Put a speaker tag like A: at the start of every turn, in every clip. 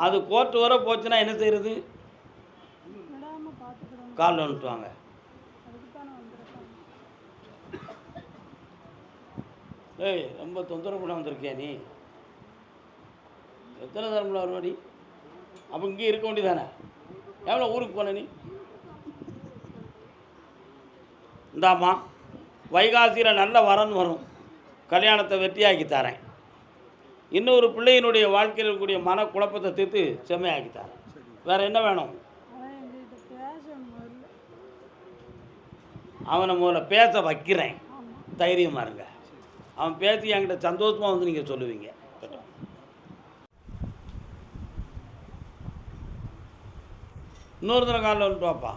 A: அது கோர்ட்டு வர போச்சுன்னா என்ன செய்கிறது? காலில் வந்துட்டுவாங்க. ஏய், ரொம்ப தொந்தரவு பண்ண வந்திருக்கியா நீ? எத்தனை தரமில் வருவாடி? அப்போ இங்கே இருக்க வேண்டியதானே? எவ்வளோ ஊருக்கு போன நீ? இந்தாம்மா, வைகாசியில் நல்ல வரன் வரும், கல்யாணத்தை வெற்றியாக்கி தரேன். இன்னொரு பிள்ளையினுடைய வாழ்க்கையில் இருக்கக்கூடிய மன குழப்பத்தை தீர்த்து செம்மையாக்கி தரேன். வேறு என்ன வேணும்? அவனை முதல்ல பேச வைக்கிறேன், தைரியமாக இருங்க. அவன் பேசி என்கிட்ட சந்தோஷமாக வந்து நீங்கள் சொல்லுவீங்க. இன்னொரு தடவை காலில் வந்துட்டு வாப்பா.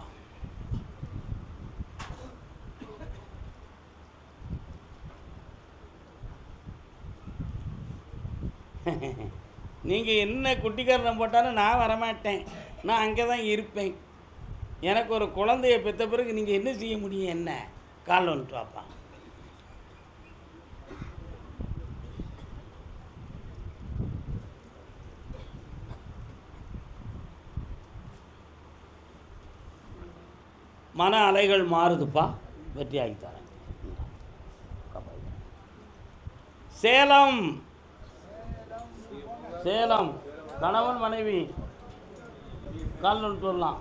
A: நீங்கள் என்ன குட்டிக்காரனை போட்டாலும் நான் வரமாட்டேன், நான் அங்கே தான் இருப்பேன். எனக்கு ஒரு குழந்தைய பெற்ற பிறகு நீங்கள் என்ன செய்ய முடியும்? என்ன காலில் வந்துட்டு வாப்பா. மன அலைகள் மாறுதுப்பா, வெற்றியாகி தரேன். சேலம் சேலம் கணவன் மனைவி காலில் சொல்லலாம்.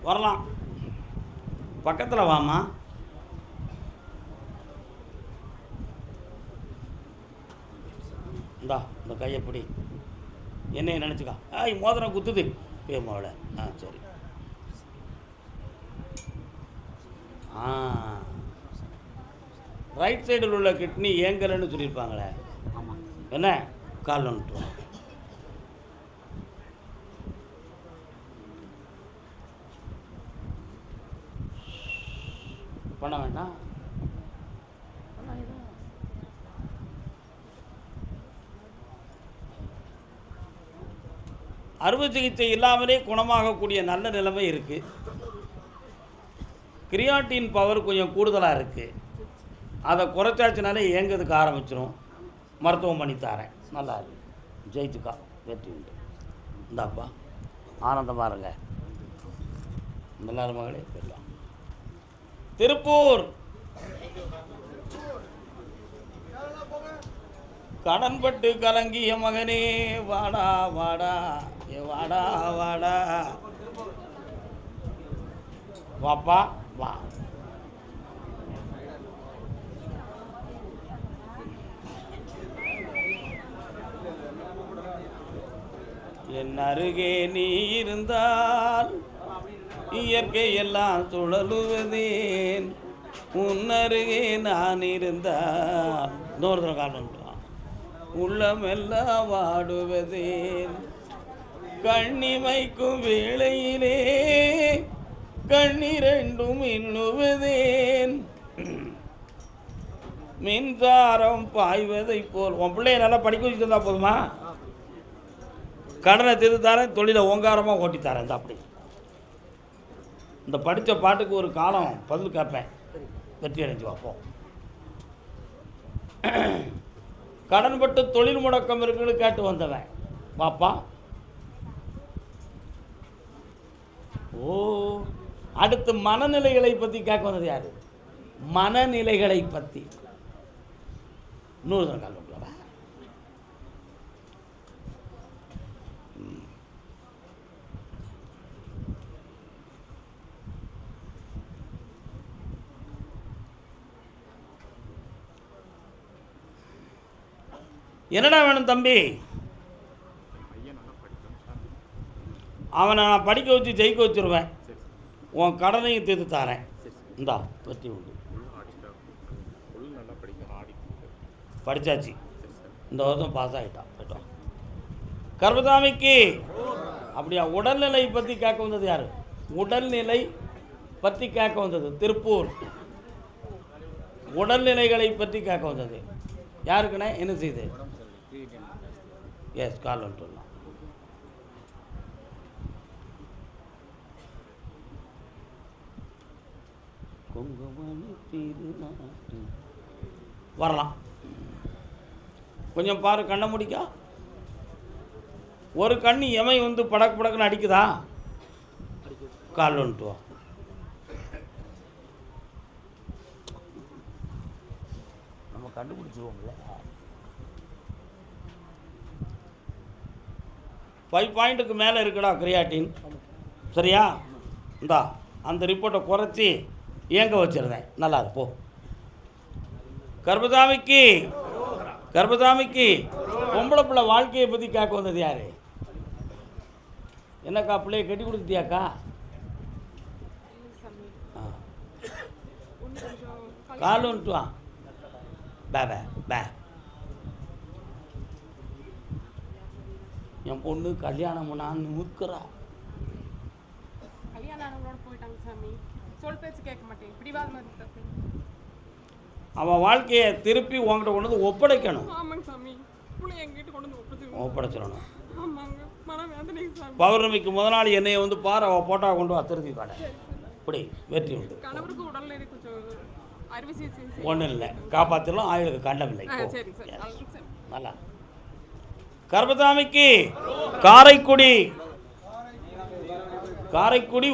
A: வரலாம், பக்கத்தில் வாமா. இந்தா, இந்த கையை பிடி, என்னைய நினச்சிக்கா. மோதிரம் குத்துது பேமாவில். சரி. ரைட் சைடில் உள்ள கிட்னி ஏங்கலன்னு சொல்லியிருப்பாங்களே, என்ன கால் வந்துட்டு பண்ண வேண்டாம். அறுவை சிகிச்சை இல்லாமலே குணமாகக்கூடிய நல்ல நிலைமை இருக்குது. கிரியாட்டின் பவர் கொஞ்சம் கூடுதலாக இருக்குது, அதை குறைச்சாச்சுனாலே இயங்குறதுக்கு ஆரம்பிச்சிடும். மருத்துவம் பண்ணி தரேன், நல்லா இருக்கு, ஜெயிச்சுக்கா, வெற்றி உண்டு. இந்தாப்பா, ஆனந்தமாக இருங்க. எல்லாரும் மகளே போயிடலாம். திருப்பூர் கடன்பட்டு கலங்கிய மகனே வாடா வாடா, ஏ வாடா வாடா, வாப்பா வா. என் அருகே நீ இருந்தால் இயற்கை எல்லாம் சுழலுவதேன், உன் அருகே நான் இருந்தால் இன்னொரு காரணம் உள்ளமெல்லாம் வாடுவதேன், கண்ணிமைக்கும் வேளையிலே கண்ணிரண்டும் எண்ணுவதேன், மின்சாரம் பாய்வதை போல். உன் பிள்ளைய நல்லா படிக்க வச்சுட்டு இருந்தால் போதுமா? கடனை திருத்தாரேன், தொழிலை ஓங்காரமாக ஓட்டித்தாரேன். இந்த அப்படி இந்த படித்த பாட்டுக்கு ஒரு காலம் பதில் கேட்பேன், வெற்றி அடைஞ்சு பார்ப்போம். கடன்பட்டு தொழில் முடக்கம் இருக்குன்னு கேட்டு வந்தவன் பாப்பா. ஓ, அடுத்து மனநிலைகளை பற்றி கேட்க வந்தது யாரு? மனநிலைகளை பற்றி இன்னொரு தடவை கால் பண்ணுவா. என்னடா வேணும் தம்பி? அவனை நான் படிக்க வச்சு ஜெயிக்க வச்சுருவேன், உன் கடனையும் தீர்த்து தாரேன். இந்தா வெற்றி உண்டு. படித்தாச்சு, இந்த வருஷம் பாஸ் ஆகிட்டான். போயிட்டோம். கர்மசாமிக்கு அப்படியா? உடல்நிலை பற்றி கேட்க வந்தது யார்? உடல்நிலை பற்றி கேட்க வந்தது திருப்பூர். உடல்நிலைகளை பற்றி கேட்க வந்தது யாருக்குண்ணே? என்ன செய்யுது? எஸ் கால் வந்துட்டு வரலாம். வரலாம். கொஞ்சம் பாரு, கண்ணை முடிக்கா. ஒரு கண்ணு எமை வந்து படக்கு படக்குன்னு அடிக்குதா? கால் வந்துட்டு வா. நம்ம கண்டுபிடிச்சிருவோம்ல. 5 பாயிண்ட்டுக்கு மேலே இருக்குடா கிரியாட்டின். சரியா? இந்தா அந்த ரிப்போர்ட்டை குறைச்சி இயங்க வச்சிருந்தேன். நல்லா இருக்கு. போ. கர்பதாமிக்கு பொம்பளை பிள்ளை வாழ்க்கையை பற்றி கேட்க வந்தது யாரு? என்னக்கா பிள்ளைய கட்டி கொடுத்தியாக்கா? கால் வந்துட்டு வா. பே பே பே. என் பொண்ணு கல்யாணம் பண்ணான்னு முக்கிறா. அவன் வாழ்க்கையை திருப்பி உங்ககிட்ட கொண்டு வந்து ஒப்படைக்கணும். ஒப்படைச்சிடணும். பௌர்ணமிக்கு முதல் நாள் என்னையை வந்து பாரு, அவள் போட்டா கொண்டு வா திருத்தி காட. இப்படி வெற்றி உண்டு. ஒன்றும் இல்லை, காப்பாற்றிடலாம். ஆயுளுக்கு கண்டம் இல்லை. நல்லா. கர்பதாமிக்கு காரைக்குடி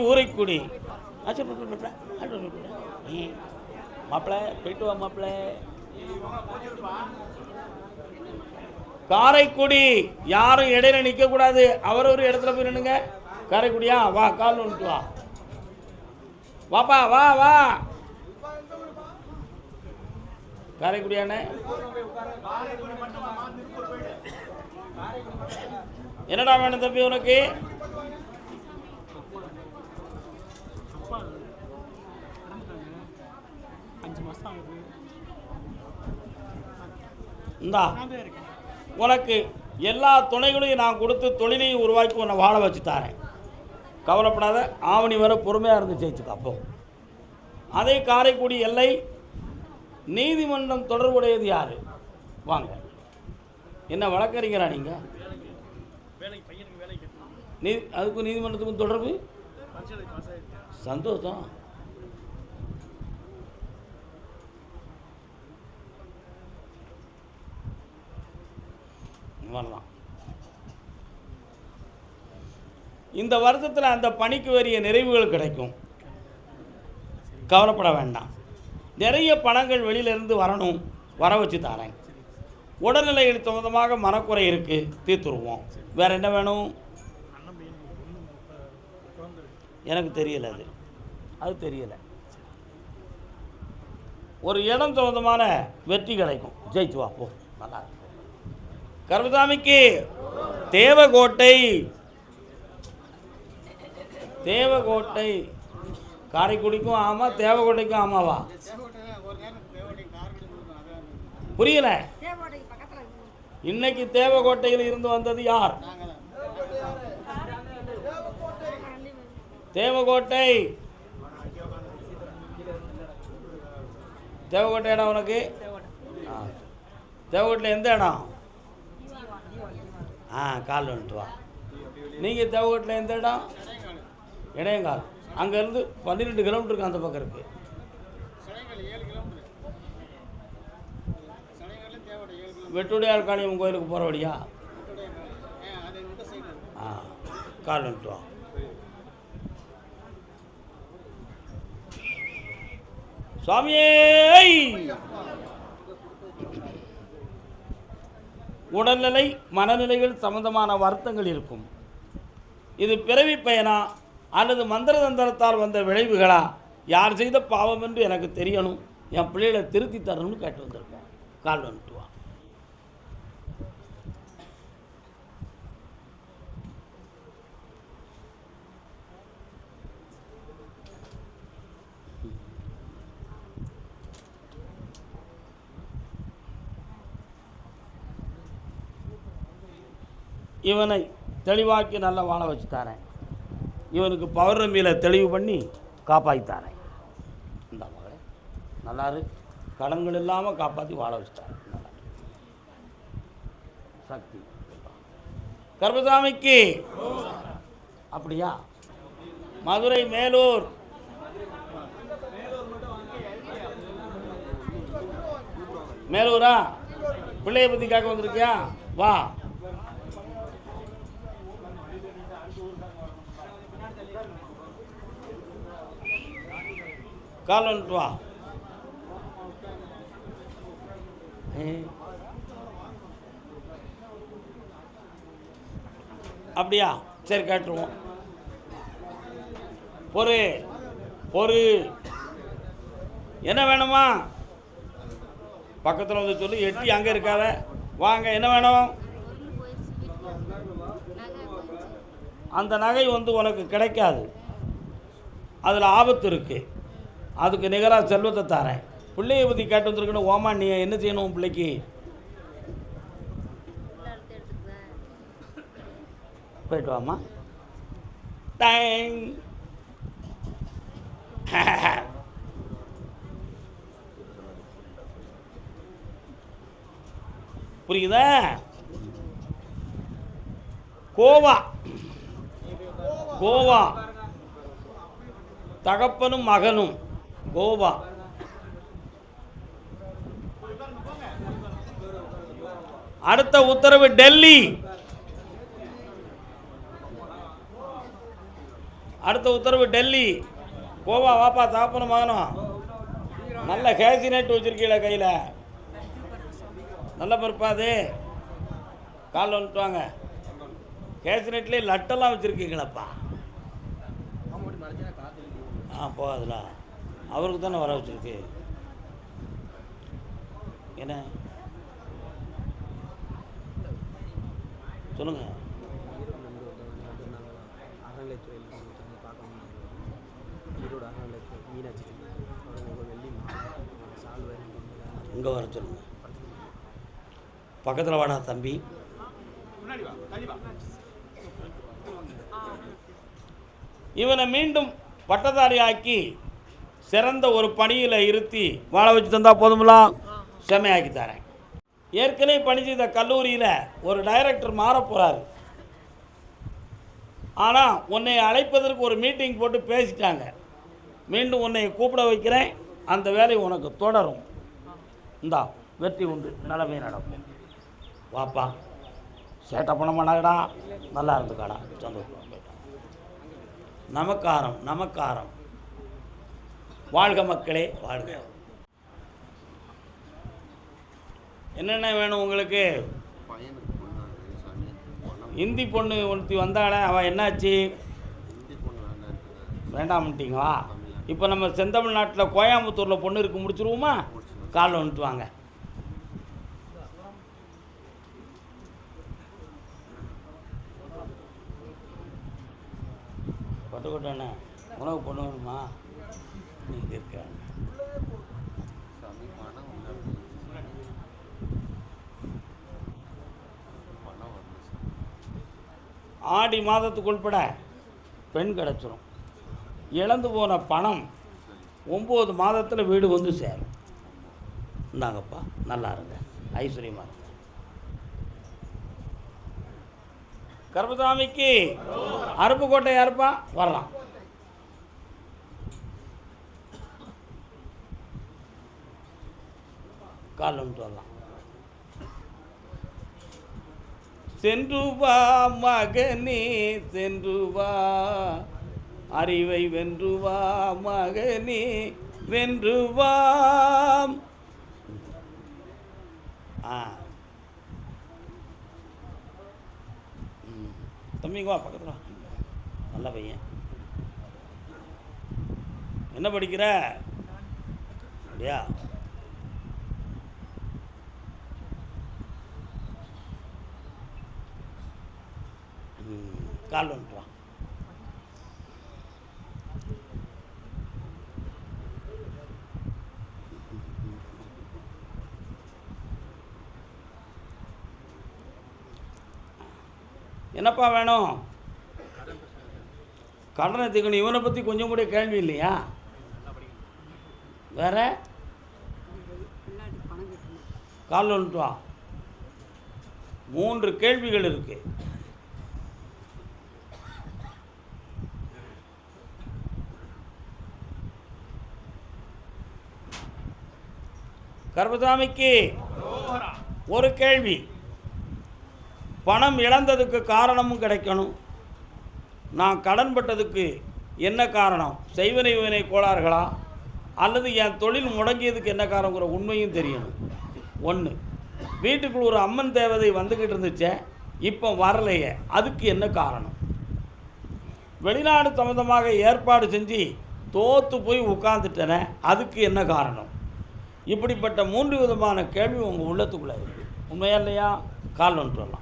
A: ஊரைக்குடி. மாப்பிள்ள போயிட்டு வா. மாப்பிள்ள காரைக்குடி. யாரும் இடையில நிற்க கூடாது. அவர் ஒரு இடத்துல போய் நின்னுங்க. காரைக்குடியா? வா, கால் வந்துட்டு வா. வாப்பா, வா வா. காரைக்குடியானே? என்னடா வேணும் தம்பி உனக்கு? இந்தா உனக்கு எல்லா துணைகளையும் நான் கொடுத்து தொழிலையும் உருவாக்கி உன்னை வாழ வச்சு தரேன். கவலைப்படாத. ஆவணி வர பொறுமையாக இருந்து ஜெயிச்சுக்க. அப்போ அதே காரைக்குடி எல்லை நீதிமன்றம் தொடர்புடையது யாரு? வாங்க. என்ன வழக்கறிஞரா நீங்கள்? அதுக்கும் நீதிமன்றத்துக்கும் தொடர்பு? சந்தோஷம். வரலாம். இந்த வருஷத்தில் அந்த பணிக்கு வரிய நிறைவுகள் கிடைக்கும். கவலைப்பட வேண்டாம். நிறைய பணங்கள் வெளியிலேருந்து வரணும். வர வச்சு தரேன். உடல்நிலைகள் சம்பந்தமாக மனக்குறை இருக்குது, தீர்த்துருவோம். வேறு என்ன வேணும்? எனக்கு தெரியலை. அது தெரியலை. ஒரு இடம் சம்பந்தமான வெற்றி கிடைக்கும். ஜெயிச்சு வா. போ. நல்லா இருக்கும். கர்பதாமிக்கு தேவகோட்டை. காரைக்குடிக்கும் ஆமா, தேவகோட்டைக்கும் ஆமாவா? புரியல. இன்னைக்கு தேவகோட்டையில் இருந்து வந்தது யார்? தேவகோட்டை. தேவகோட்டை இடம் உனக்கு? தேவகோட்டையில் எந்த இடம்? கால் வந்துட்டு வா. நீங்கள் தேவகோட்டையில் எந்த இடம்? இடையங்கால். அங்கேருந்து 12 கிலோமீட்டருக்கு அந்த பக்கம் இருக்குது. வெட்டுடையார் காளியம்மன் கோயிலுக்கு போகிற வழியா? கால் வந்துட்டு வா. சுவாமியே. உடல்நிலை மனநிலைகள் சம்பந்தமான வருத்தங்கள் இருக்கும். இது பிறவி பயனா அல்லது மந்திர தந்திரத்தால் வந்த விளைவுகளா? யார் செய்த பாவம் என்று எனக்கு தெரியணும். என் பிள்ளைகளை திருத்தி தரணும்னு கேட்டு வந்திருக்கேன். கால் வந்துட்டு வா. இவனை தெளிவாக்கி நல்லா வாழ வச்சு தரேன். இவனுக்கு பௌர்ணமியில் தெளிவு பண்ணி காப்பாற்றித்தாரேன். இந்த மகளே நல்லாரு. கடன்கள் இல்லாமல் காப்பாற்றி வாழ வச்சு தரேன். நல்லா சக்தி. கருப்பசாமிக்கு. அப்படியா? மதுரை மேலூர். மேலூரா? பிள்ளைய பற்றி கேட்க வந்திருக்கியா? வா. கால் வந்துட்டு வா. அப்படியா? சரி, கேட்டுருவோம். பொறு என்ன வேணுமா? பக்கத்தில் வந்து சொல்லு. எட்டி அங்கே இருக்காத. வாங்க, என்ன வேணும்? அந்த நகை வந்து உனக்கு கிடைக்காது, அதில் ஆபத்து இருக்குது. அதுக்கு நிகராக செல்வத்தை தரேன். பிள்ளையை பற்றி கேட்டு வந்துருக்கணும். ஓமா, நீ என்ன செய்யணும் பிள்ளைக்கு? போயிட்டு வாமா. டைம். புரியுதா? கோவா தகப்பனும் மகனும். கோவா. அடுத்த உத்தரவு டெல்லி. கோவா வாப்பா. தகப்பனும் மகனும். நல்ல கேசினேட் வச்சிருக்கீங்களா கையில்? நல்ல பருப்பாது. காலில் வந்துட்டு வாங்க. கேசினெட்லேயே லட்டெல்லாம் வச்சுருக்கீங்களாப்பா? போகாதுல. அவருக்கு தானே வர வச்சுருக்கு. என்ன சொல்லுங்கள். இங்கே வர சொல்லுங்க. பக்கத்தில் வாடா தம்பி. இவனை மீண்டும் பட்டதாரி ஆக்கி சிறந்த ஒரு பணியில் இருத்தி வாழ வச்சு தந்தால் போதுங்களா? செம்மையாக்கி தரேன். ஏற்கனவே பணி செய்த கல்லூரியில் ஒரு டைரக்டர் மாற போகிறாரு. ஆனால் உன்னை அழைப்பதற்கு ஒரு மீட்டிங் போட்டு பேசிட்டாங்க. மீண்டும் உன்னை கூப்பிட வைக்கிறேன். அந்த வேலை உனக்கு தொடரும். இந்தா, வெற்றி உண்டு, நல்லவே நடக்கும். வாப்பா. சேட்டை பண்ண மாட்டாங்கடா. நல்லா இருந்துக்காடா. சந்தோஷம். நமக்காரம். வாழ்க மக்களே, வாழ்க. என்னென்ன வேணும் உங்களுக்கு? இந்தி பொண்ணு ஒருத்தி வந்தாளே, அவள் என்னாச்சு? வேண்டாம்ட்டீங்களா? இப்போ நம்ம செந்தமிழ்நாட்டில் கோயம்புத்தூரில் பொண்ணு இருக்கு, முடிச்சிருவோமா? காலில் வந்துட்டு வாங்க. பட்டுக்கோட்டண்ணே, உணவு பொண்ணு வேணுமா? நீங்கள் இருக்க ஆடி மாதத்துக்கு உட்பட பெண் கிடச்சிரும். இழந்து போன பணம் 9 மாதத்தில் வீடு வந்து சேரும். இந்தாங்கப்பா, நல்லா இருங்க, ஐஸ்வர்யமாக இருங்க. கருப்பசாமிக்கு. அருப்புக்கோட்டை யாருப்பா? வரலாம். கால் வந்துட்டு வரலாம். சென்று வா மகனே, சென்று வா, அறிவை வென்று வா மகனே, வென்று வா. தம்பிங்க வா, பக்கத்தில். நல்ல பையன். என்ன படிக்கிற? அப்படியா? கால் வந்துட்டு வா. என்னப்பா வேணும்? கடனை தீக்கணும். இவனை பற்றி கொஞ்சம் கூட கேள்வி இல்லையா? வேற? கால் வந்துட்டு வா. 3 கேள்விகள் இருக்குது. கர்பசாமிக்கு ஒரு கேள்வி. பணம் இழந்ததுக்கு காரணமும் கிடைக்கணும். நான் கடன் பட்டதுக்கு என்ன காரணம்? செய்வினை வினை கோளாறுகளா அல்லது என் தொழில் முடங்கியதுக்கு என்ன காரணங்கிற உண்மையும் தெரியணும். ஒன்று, வீட்டுக்குள்ள ஒரு அம்மன் தேவதை வந்துக்கிட்டு இருந்துச்சே, இப்போ வரலையே, அதுக்கு என்ன காரணம்? வெளிநாடு சம்மந்தமாக ஏற்பாடு செஞ்சு தோற்று போய் உட்காந்துட்டேனே, அதுக்கு என்ன காரணம்? இப்படிப்பட்ட 3 விதமான கேள்வி உங்கள் உள்ளத்துக்குள்ளே இருக்குது. உண்மையா இல்லையா? கால் வந்துட்டு வரலாம்.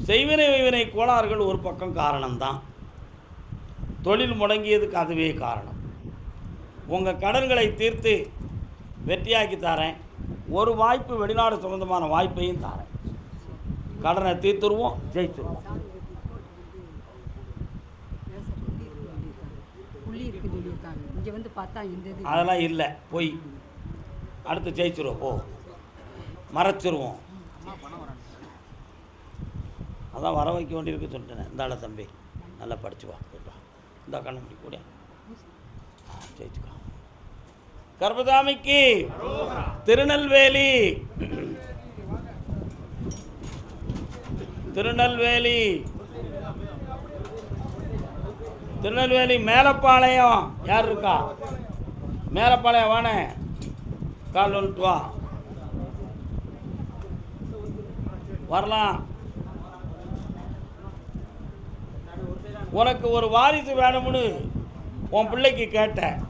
A: செய்வினை வைவினை கோளாறுகள் ஒரு பக்கம் காரணம்தான். தொழில் முடங்கியதுக்கு அதுவே காரணம். உங்கள் கடன்களை தீர்த்து வெற்றியாக்கி தரேன். ஒரு வாய்ப்பு வெளிநாடு சம்பந்தமான வாய்ப்பையும் தரேன். கடனை தீர்த்துருவோம், ஜெயிச்சிருவோம். அதெல்லாம் இல்லை, போய் அடுத்து ஜெயிச்சிருவோம். போ, மறைச்சிருவோம். அதான் வர வைக்க வேண்டியிருக்கு சொல்லிட்டேன். இந்தாட தம்பி, நல்லா படிச்சுவா, போய்ட்டு இந்த கண்ணு கூட ஜெயிச்சுக்கோ. கர்பசாமிக்கு திருநெல்வேலி, திருநெல்வேலி, திருநெல்வேலி மேலப்பாளையம். யார் இருக்கா? மேலப்பாளையம் வானே, கால் வந்துட்டு வா, வரலாம். உனக்கு ஒரு வாரிசு வேணும்னு உன் பிள்ளைக்கு கேட்டேன்,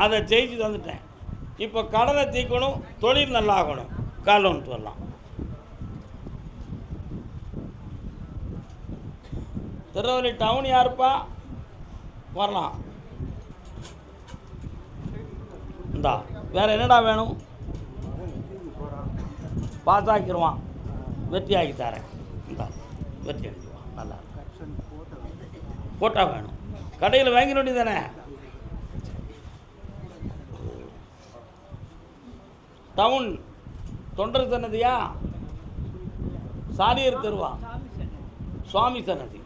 A: அதை ஜெயிச்சு தந்துட்டேன். இப்போ கடனை தீர்க்கணும், தொழில் நல்லாகணும். கால் வந்துட்டு வரலாம். திருநெல்வேலி டவுன் யாருப்பா? வரலாம். இந்தா வேறு என்னடா வேணும்? பாஸ் ஆக்கிடுவான், வெற்றி ஆக்கி தரேன். இந்தா வெற்றி அடிக்குவான். நல்லா போட்டா வேணும், கடையில் வாங்கிட வேண்டியது தானே. டவுன் தொண்டர் சன்னதியா? சாலியர் தெருவா? சுவாமி சன்னதி.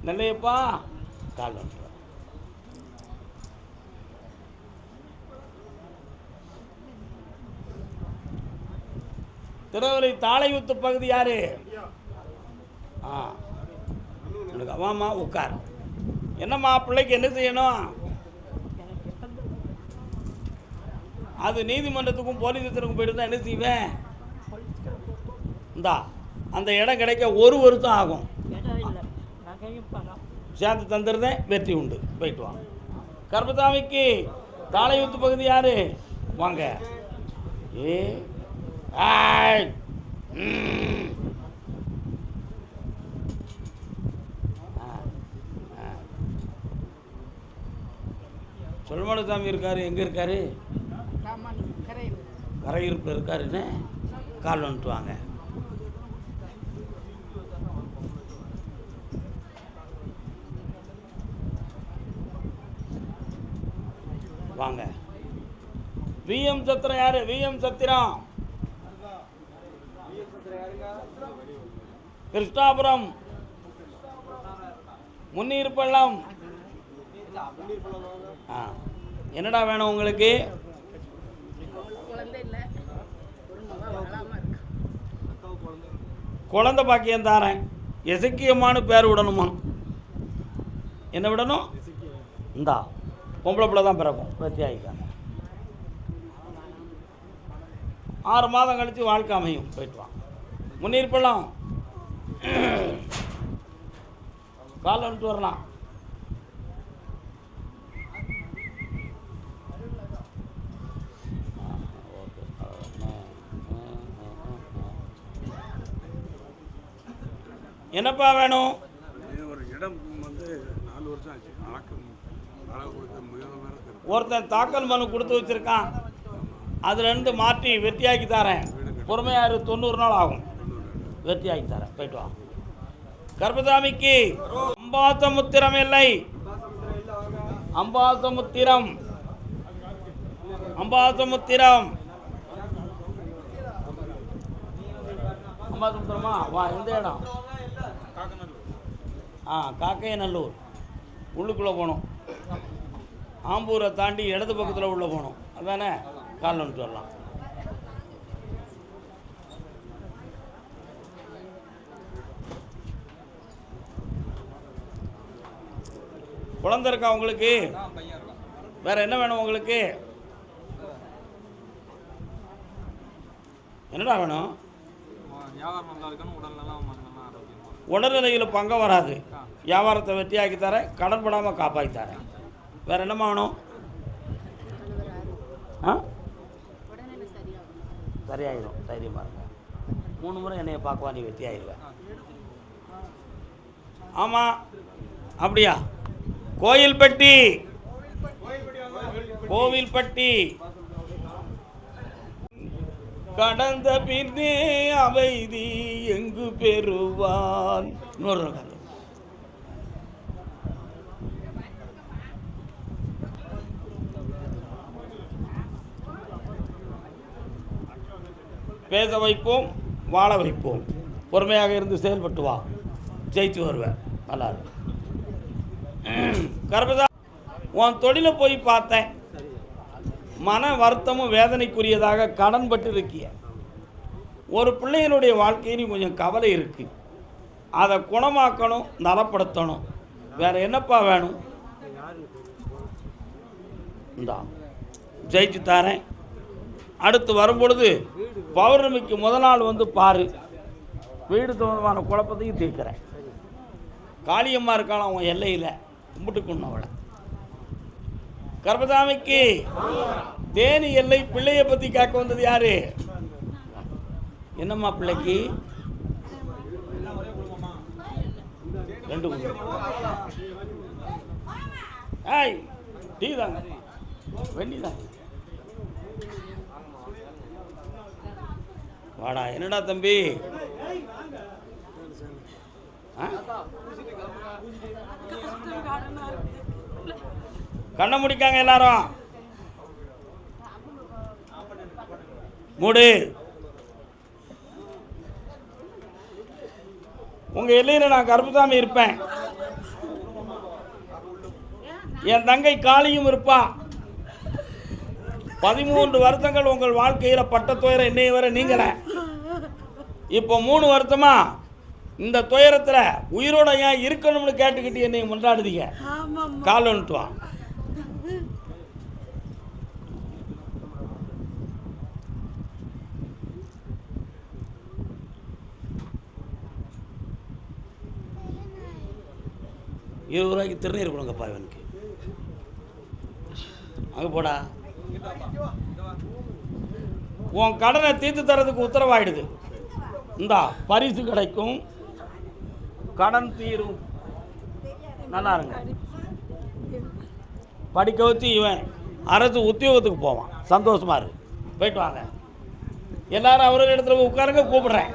A: நல்லையப்பா, கால் வந்து திருநெல்வேலி தாளையூத்து பகுதி யாரு? அவாமா உட்கார். என்னம்மா பிள்ளைக்கு என்ன செய்யணும்? அது நீதிமன்றத்துக்கும் போலீஸ் ஸ்டேஷனுக்கும் போயிட்டு தான் என்ன செய்வேன்? இந்தா அந்த இடம் கிடைக்க 1 வருஷம் ஆகும். சேர்ந்து தந்துருந்தேன், வெற்றி உண்டு. போயிட்டு வாங்க. கர்பசாமிக்கு தாளையூத்து பகுதி யாரு? வாங்க. ஏ சொல்மனசாமி இருக்காரு. எங்கே இருக்காரு? கரையிருப்பில் இருக்காருன்னு. கால் வந்துட்டு வாங்க. வாங்க. விஎம் சத்திரம் யாரு? விஎம் சத்திரம் கிருஷ்ணாபுரம், முன்னீர்பள்ளம். என்னடா வேணும் உங்களுக்கு? குழந்தை பாக்கியம் தாரேன். எசக்கியமான பேர் விடணுமா? என்ன விடணும்? இந்தா பொம்பளை பிள்ளை தான் பிறக்கும். வெற்றி ஆகிக்காங்க. 6 மாதம் கழித்து வாழ்க்கை அமையும். போயிட்டு வாங்க. முன்னீர்பள்ளம் கால் வந்துட்டு வரலாம். என்னப்பா வேணும்?
B: ஒரு இடம் வந்து 4 வருஷம் ஆச்சு.
A: ஒருத்தன் தாக்கல் மனு கொடுத்து வச்சிருக்கான். அதுலேருந்து மாற்றி வெற்றியாக்கி தரேன். பொறுமையாக 90 நாள் ஆகும். வெற்றியாக்கி தரேன். போயிட்டு வா. கர்பசாமிக்கு அம்பாத்த முத்திரம் இல்லை. அம்பாசமுத்திரம். அம்பாசமுத்திரம். அம்பாசமுத்திரமா? வா, எந்த இடம்? காக்கையநல்லூர். உள்ளுக்குள்ளே போகணும். ஆம்பூரை தாண்டி இடது பக்கத்தில் உள்ளே போகணும். அதானே? காலில் வந்துட்டு வரலாம். குழந்தை இருக்கா உங்களுக்கு? வேற என்ன வேணும் உங்களுக்கு? என்னடா வேணும்? உடல்நிலையில் பங்கம் வராது. வியாபாரத்தை வெற்றியாக்கி தரேன். கடன் படாமல் காப்பாற்றி தரேன். வேற என்னம்மா வேணும்? சரியாயிடும். தைரியமாக இருங்க. 3 முறை என்னைய பார்க்குவா, நீ வெற்றி ஆயிடுவேன். ஆமாம், அப்படியா? கோயில்பட்டி. கோவில்பட்டி. கடந்த பின்னே அமைதி எங்கு பெறுவான். இன்னொரு கதை. பேச வைப்போம், வாழ வைப்போம். பொறுமையாக இருந்து செயல்பட்டு வா, ஜெயிச்சு வருவேன். நல்லா இருக்கு. கர்பதா, உன் தொழிலை போய் பார்த்தேன். மன வருத்தமும் வேதனைக்குரியதாக கடன் பட்டு இருக்கிய ஒரு பிள்ளையினுடைய வாழ்க்கையிலும் கொஞ்சம் கவலை இருக்கு. அதை குணமாக்கணும், நலப்படுத்தணும். வேற என்னப்பா வேணும்? இந்தா ஜெயிச்சு தாரேன். அடுத்து வரும்பொழுது பௌர்ணமிக்கு முதல் நாள் வந்து பாரு. வீடு சம்பந்தமான குழப்பத்தையும் தீர்க்கிறேன். காளியம்மா இருக்காளாம் அவன் எல்லையில், கும்பிட்டுக்கணும் அவளை. கர்பதாமிக்கு தேனி எல்லை பிள்ளையை பற்றி கேட்க வந்தது யாரு? என்னம்மா பிள்ளைக்கு? 2 ஏய், டீ தாங்க, வெண்ணி தாங்க. வாடா. என்னடா தம்பி? கண்ணை முடிக்காங்க எல்லாரும். மூடு. உங்க எல்லையில நான் கர்பசாமி இருப்பேன். என் தங்கை காளியும் இருப்பா. 13 வருஷங்கள் உங்கள் வாழ்க்கையில் பட்ட துயரம் இன்னைய வரை நீங்கள. இப்போ 3 வருஷமா இந்த துயரத்தில் உயிரோட ஏன் இருக்கணும்னு கேட்டுக்கிட்டு என்னை முன்னாடுதீங்க. கால் வந்துட்டு வா. ₹20 திருநீர் கொடுங்கப்பா இவனுக்கு. அங்கே போடா. உன் கடனை தீர்த்து தரதுக்கு உத்தரவாயிடுது. இந்தா பரிசு கிடைக்கும், கடன் தீரும். நல்லா இருங்க. படிக்க வச்சு இவன் அரசு உத்தியோகத்துக்கு போவான். சந்தோஷமா இருக்கு. போயிட்டு வாங்க எல்லாரும். அவரோட இடத்துல உட்காருங்க, கூப்பிடுறேன்.